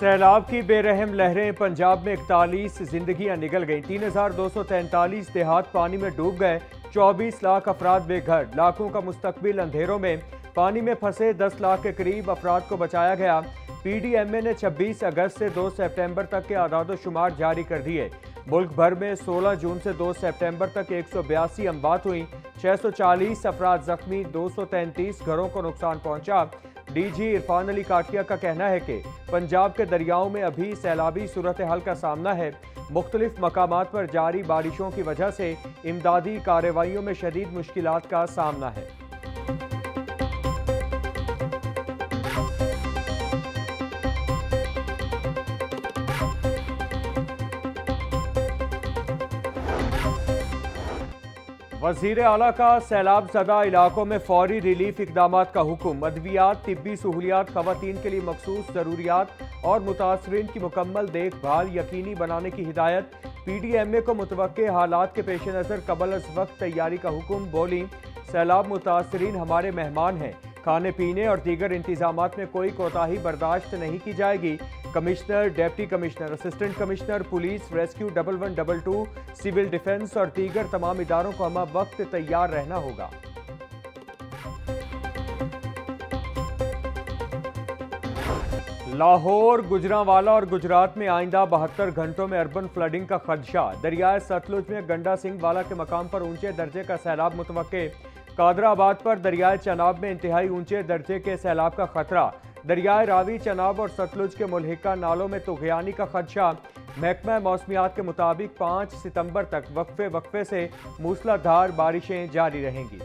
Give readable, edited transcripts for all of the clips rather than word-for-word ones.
सैलाब की बेरहम लहरें, पंजाब में 41 जिंदगियां निगल गईं। 3243 देहात पानी में डूब गए। 24 लाख अफराद बेघर। लाखों का मुस्तकबिल अंधेरों में। पानी में फंसे 10 लाख के करीब अफराद को बचाया गया। PDMA ने 26 अगस्त से 2 सितंबर तक के आदाद-ओ-शुमार जारी कर दिए। मुल्क भर में 16 जून से 2 सितंबर तक 182 अमवात हुई। 640 अफराद जख्मी। 233 घरों को नुकसान पहुंचा। DG इरफान अली काटिया का कहना है कि पंजाब के दरियाओं में अभी सैलाबी सूरत हाल का सामना है। मुख्तलिफ मकामात पर जारी बारिशों की वजह से इमदादी कार्रवाइयों में शदीद मुश्किलात का सामना है। वज़ीर आला का सैलाब ज़दा इलाकों में फौरी रिलीफ इकदामात का हुक्म। अद्वियात, तिब्बी सहूलियात, खवातीन के लिए मखसूस ज़रूरियात और मुतासरीन की मुकम्मल देखभाल यकीनी बनाने की हिदायत। PDMA को मुतवक्के हालात के पेश नज़र कबल अज़ वक्त तैयारी का हुक्म। बोली, सैलाब मुतासरीन हमारे मेहमान हैं। खाने पीने और दीगर इंतजामात में कोई कोताही बर्दाश्त नहीं की जाएगी। Commissioner, deputy commissioner, assistant commissioner, police, rescue 1112, civil defence और दीगर तमाम इदारों को हम वक्त तैयार रहना होगा। लाहौर, गुजरांवाला और गुजरात में आइंदा 72 घंटों में अर्बन फ्लडिंग का खदशा। दरियाए सतलुज में गंडा सिंह वाला के मकाम पर ऊंचे दर्जे का सैलाब मुतवक्के। कादराबाद पर दरियाए चनाब में इंतहाई ऊंचे दर्जे के सैलाब का खतरा। दरियाए रावी, चनाब और सतलुज के मुल्हिका नालों में तुग़यानी का खदशा। महकमा मौसमियात के मुताबिक 5 सितंबर तक वक्फे वक्फे से मूसलाधार बारिशें जारी रहेंगी।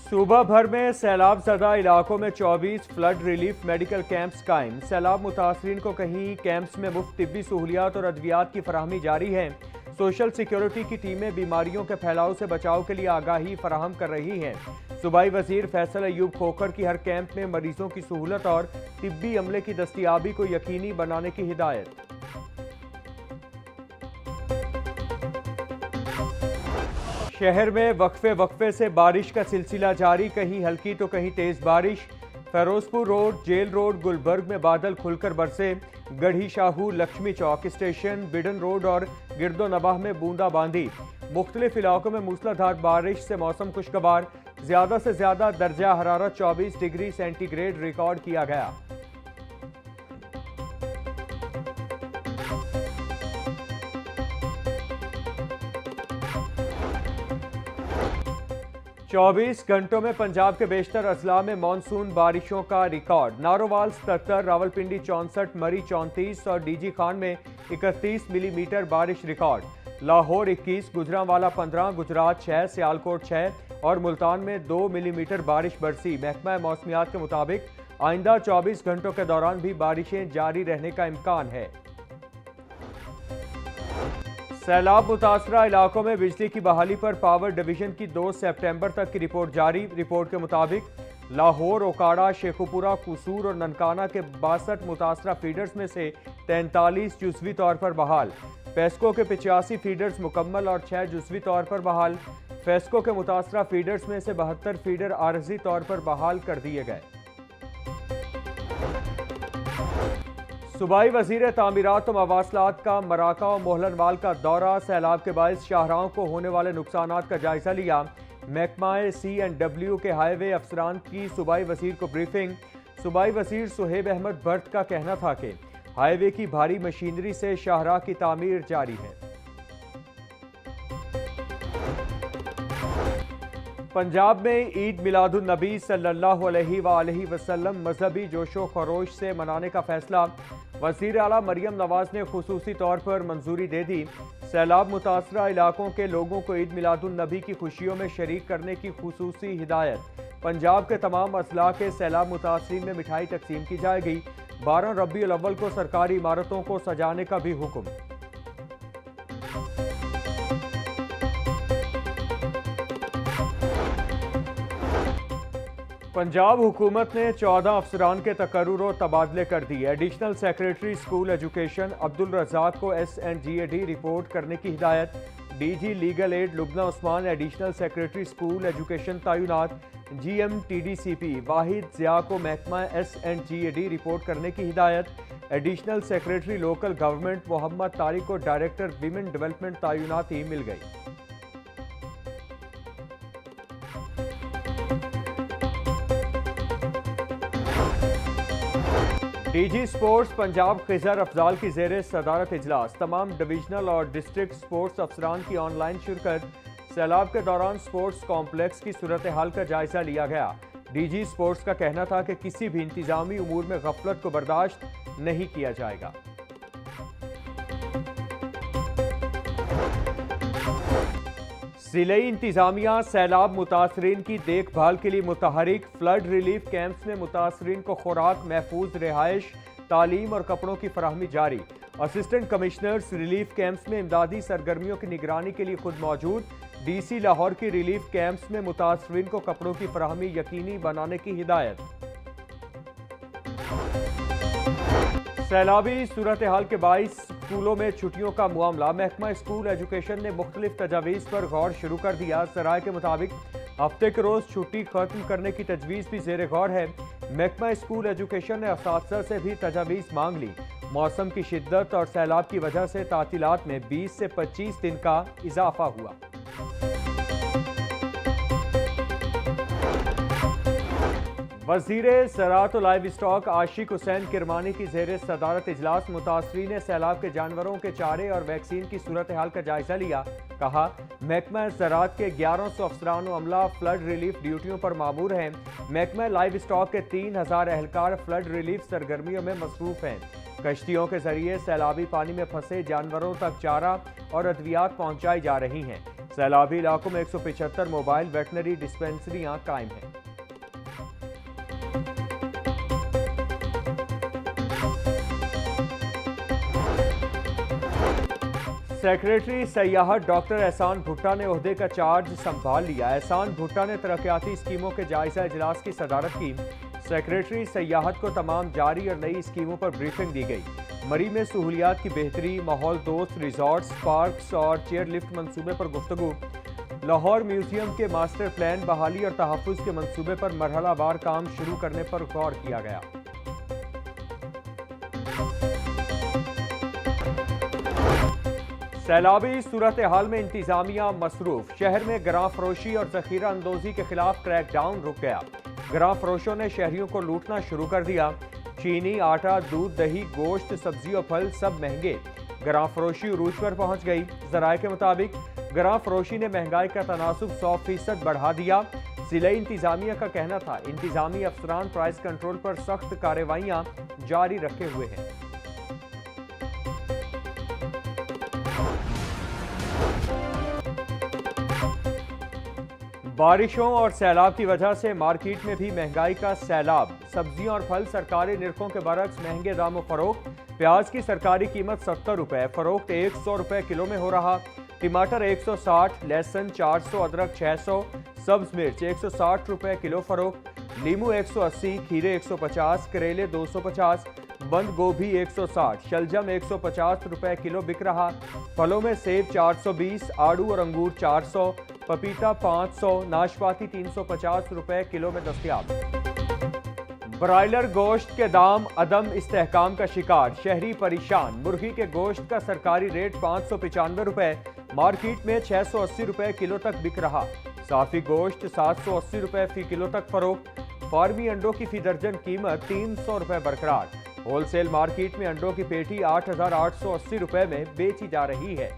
सूबा भर में सैलाब ज़दा इलाकों में 24 फ्लड रिलीफ मेडिकल कैंप्स कायम। सैलाब मुतासरीन को कहीं कैंप्स में मुफ्त तिब्बी सहूलियात और अद्वियात की फराहमी जारी है। सोशल सिक्योरिटी की टीमें बीमारियों के फैलाव से बचाव के लिए आगाही फराहम कर रही हैं। सूबाई वजीर फैसल अयूब खोखर की हर कैंप में मरीजों की सहूलत और तिब्बी अमले की दस्तियाबी को यकीनी बनाने की हिदायत। शहर में वक्फे वक्फे से बारिश का सिलसिला जारी। कहीं हल्की तो कहीं तेज बारिश। Ferozepur road, jail road, Gulberg में बादल खुलकर बरसे। Garhi Shahu, Lakshmi Chowk station, Beadon road और गिरदो नवाह में बूंदाबांदी। मुख्तलिफ इलाकों में मूसलाधार बारिश से मौसम खुशगवार। ज्यादा से ज्यादा दर्जा हरारत 24 डिग्री सेंटीग्रेड रिकॉर्ड किया गया। चौबीस घंटों में पंजाब के बेशतर अजला में मानसून बारिशों का रिकॉर्ड। नारोवाल 77, रावलपिंडी 64, मरी 34 और DG खान में 31 मिलीमीटर बारिश रिकॉर्ड। लाहौर 21, गुजरांवाला 15, गुजरात 6, सियालकोट 6 और मुल्तान में 2 मिलीमीटर बारिश बरसी। महकमा मौसमियात के मुताबिक आइंदा 24 घंटों के दौरान भी बारिशें जारी रहने का इम्कान है। सैलाब मुतासरा इलाकों में बिजली की बहाली पर पावर डिवीजन की 2 सितंबर तक की रिपोर्ट जारी। रिपोर्ट के मुताबिक लाहौर, ओकाड़ा, शेखुपुरा, कुसूर और ननकाना के 62 मुतासरा फीडर्स में से 43 जुज़वी तौर पर बहाल। फेस्को के 85 फीडर्स मुकम्मल और 6 जुज़वी तौर पर बहाल। फेस्को के मुतासरा फीडर्स में से 72 फीडर आरजी तौर पर बहाल कर दिए गए। सूबाई वजीर तामीरात और मवासलात का मराका और मोहलनवाल का दौरा। सैलाब के बायस शाहराहों को होने वाले नुकसानात का जायजा लिया। महकमा C&W के हाईवे अफसरान की सूबाई वजीर को ब्रीफिंग। सूबाई वजीर सुहेब अहमद भट्ट का कहना था कि हाईवे की भारी मशीनरी से शाहराह की तामीर जारी है। पंजाब में ईद मिलादुन नबी सल्लल्लाहु अलैहि वसल्लम मजहबी जोशो खरोश से मनाने का फैसला। वज़ीर आला मरियम नवाज ने खुसूसी तौर पर मंजूरी दे दी। सैलाब मुतासरा इलाकों के लोगों को ईद मिलादुन नबी की खुशियों में शरीक करने की खुसूसी हिदायत। पंजाब के तमाम अजला के सैलाब मुतासरीन में मिठाई तकसीम की जाएगी। 12 रबीउल अव्वल को सरकारी इमारतों को सजाने का भी हुक्म। पंजाब हुकूमत ने 14 अफसरान के तकर्रुर और तबादले कर दिए। Additional secretary school education Abdul Razzaq को SNGAD रिपोर्ट करने की हिदायत। DG legal aid Lubna Usman additional secretary school education तैनात। GM TDCP वाहिद ज़िया को महकमा SNGAD रिपोर्ट करने की हिदायत। Additional secretary local government Mohammad Tariq को डायरेक्टर विमेन डेवलपमेंट तैनाती मिल गई। DG स्पोर्ट्स पंजाब खिजर अफजाल की जेर सदारत इजलास। तमाम डिविजनल और डिस्ट्रिक्ट स्पोर्ट्स अफसरान की ऑनलाइन शिरकत। सैलाब के दौरान स्पोर्ट्स कॉम्प्लेक्स की सूरत हाल का जायजा लिया गया। DG स्पोर्ट्स का कहना था कि किसी भी इंतजामी उमूर में गफलत को बर्दाश्त नहीं किया जाएगा। ज़िले इंतजामिया सैलाब मुतासरीन की देखभाल के लिए मुतहरिक। फ्लड रिलीफ कैंप्स में मुतासरीन को खुराक, महफूज रिहाइश, तालीम और कपड़ों की फराहमी जारी। असिस्टेंट कमिश्नर्स रिलीफ कैंप्स में इमदादी सरगर्मियों की निगरानी के लिए खुद मौजूद। DC लाहौर की रिलीफ कैंप्स में मुतासरीन को कपड़ों की फराहमी यकीनी बनाने की हिदायत। सैलाबी सूरत हाल के 22 स्कूलों में छुट्टियों का मामला। महकमा स्कूल एजुकेशन ने मुख्तलिफ तजावीज़ पर गौर शुरू कर दिया। ज़राए के मुताबिक हफ्ते के रोज़ छुट्टी खत्म करने की तजवीज़ भी ज़ेर गौर है। महकमा स्कूल एजुकेशन ने असातिज़ा से भी तजावीज़ मांग ली। मौसम की शिद्दत और सैलाब की वजह से तातीलात में 20 से 25 दिन का इजाफा हुआ। वज़ीर ज़राअत व लाइव स्टॉक आशिक हुसैन किरमानी की ज़ेर सदारत इजलास। मुतासरीन सैलाब के जानवरों के चारे और वैक्सीन की सूरत हाल का जायजा लिया। कहा, महकमा ज़राअत के 1100 अफसरान व अमला फ्लड रिलीफ ड्यूटियों पर मामूर हैं। महकमा लाइव स्टॉक के 3000 एहलकार फ्लड रिलीफ सरगर्मियों में मसरूफ हैं। कश्तियों के जरिए सैलाबी पानी में फंसे जानवरों तक चारा और अद्वियात पहुँचाई जा रही हैं। सैलाबी इलाकों में 175 मोबाइल वेटनरी डिस्पेंसरियाँ कायम हैं। सेक्रेटरी सयाहत डॉक्टर एहसान भुट्टा ने ओहदे का चार्ज संभाल लिया। एहसान भुट्टा ने तरक्याती स्कीमों के जायजा इजलास की सदारत की। सेक्रेटरी सयाहत को तमाम जारी और नई स्कीमों पर ब्रीफिंग दी गई। मरी में सहूलियात की बेहतरी, माहौल दोस्त रिजॉर्ट्स, पार्क्स और चेयर लिफ्ट मंसूबे पर गुफ्तगू। लाहौर म्यूजियम के मास्टर प्लान, बहाली और तहफ़्फ़ुज़ के मंसूबे पर मरहलावार काम शुरू करने पर गौर किया गया। सैलाबी सूरत हाल में इंतजामिया मसरूफ। शहर में गरां फरोशी और जखीरा अंदोजी के खिलाफ क्रैकडाउन रुक गया। गरां फरोशों ने शहरियों को लूटना शुरू कर दिया। चीनी, आटा, दूध, दही, गोश्त, सब्जी और फल सब महंगे। गरां फरोशी उरूज पर पहुंच गई। ज़राए के मुताबिक गरां फरोशी ने महंगाई का तनासुब 100% बढ़ा दिया। ज़िला इंतजामिया का कहना था इंतजामी अफसरान प्राइस कंट्रोल पर सख्त कार्रवाइयाँ जारी रखे हुए हैं। बारिशों और सैलाब की वजह से मार्केट में भी महंगाई का सैलाब। सब्जियां और फल सरकारी निरखों के बरक्स महंगे दामों फरोख्त। प्याज की सरकारी कीमत 70 रुपए, फरोख्त 100 रुपए किलो में हो रहा। टमाटर 160, लहसुन 400, अदरक 600, सब्ज मिर्च 160 रुपए किलो फरोख्त। नींबू 180, खीरे 150, करेले 250, बंद गोभी 160, शलजम 150 रुपए किलो बिक रहा। फलों में सेब 420, आड़ू और अंगूर 400, पपीता 500, नाशपाती 350 रुपए किलो में दस्तयाब। ब्रायलर गोश्त के दाम अदम इस्तेहकाम का शिकार, शहरी परेशान। मुर्गी के गोश्त का सरकारी रेट 595 रुपए, मार्केट में 680 रुपए किलो तक बिक रहा। साफी गोश्त 780 रुपए फी किलो तक फरोख्त। फार्मी अंडों की फी दर्जन कीमत 300 रुपए बरकरार। होलसेल मार्केट में अंडों की पेटी 8880 रुपए में बेची जा रही है।